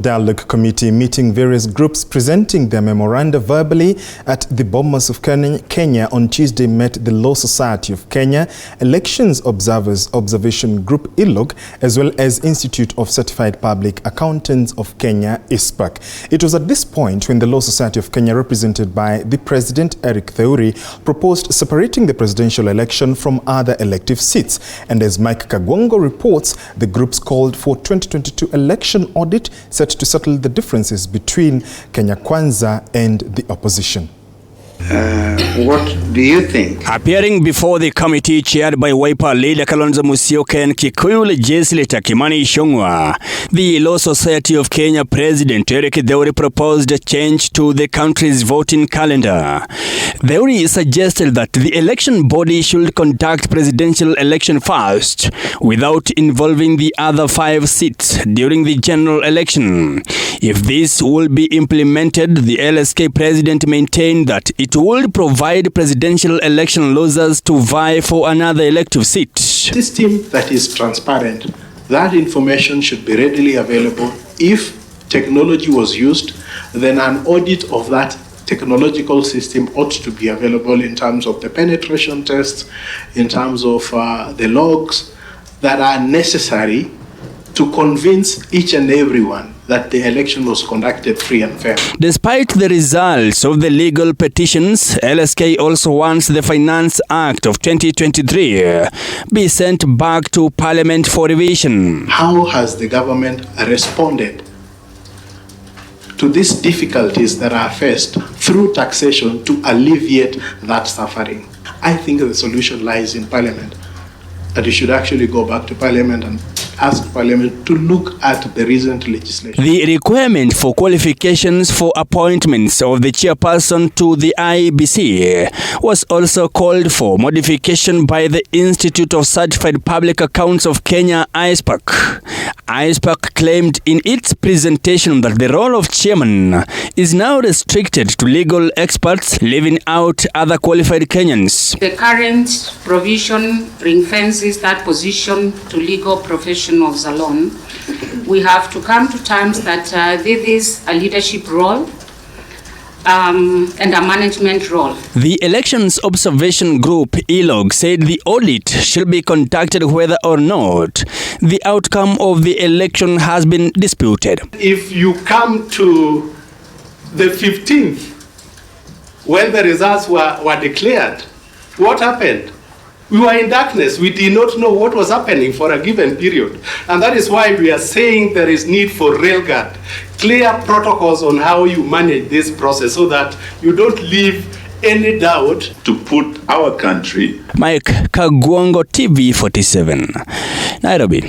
Dialogue Committee meeting various groups presenting their memoranda verbally at the Bomas of Kenya on Tuesday met the Law Society of Kenya, Elections Observers Observation Group ELOG, as well as Institute of Certified Public Accountants of Kenya ICPAK. It was at this point when the Law Society of Kenya, represented by the President Eric Theuri, proposed separating the presidential election from other elective seats. And as Mike Kagwongo reports, the groups called for 2022 election audit set to settle the differences between Kenya Kwanza and the opposition. What do you think? Appearing before the committee chaired by Wiper leader Kalonzo Musyoka and Kikuyu legislator Kimani Ichung'wah, the Law Society of Kenya President Eric Theuri proposed a change to the country's voting calendar. Theuri suggested that the election body should conduct presidential election first, without involving the other 5 seats during the general election. If this will be implemented, the LSK president maintained that it would provide presidential election losers to vie for another elective seat. System that is transparent, that information should be readily available. If technology was used, then an audit of that technological system ought to be available in terms of the penetration tests, in terms of the logs that are necessary to convince each and everyone that the election was conducted free and fair. Despite the results of the legal petitions, LSK also wants the Finance Act of 2023 be sent back to Parliament for revision. How has the government responded to these difficulties that are faced through taxation to alleviate that suffering? I think the solution lies in Parliament, and you should actually go back to Parliament and ask Parliament to look at the recent legislation. The requirement for qualifications for appointments of the chairperson to the IEBC was also called for modification by the Institute of Certified Public Accounts of Kenya ICPAK. ICPAK claimed in its presentation that the role of chairman is now restricted to legal experts, leaving out other qualified Kenyans. The current provision ring-fences that position to legal professionals alone. We have to come to terms that this is a leadership role and a management role. The Elections Observation Group ELOG said the audit should be conducted whether or not the outcome of the election has been disputed. If you come to the 15th, when the results were declared, what happened? We were in darkness. We did not know what was happening for a given period. And that is why we are saying there is need for railguard, clear protocols on how you manage this process so that you don't leave any doubt. To put our country. Mike Kagwongo, TV 47, Nairobi.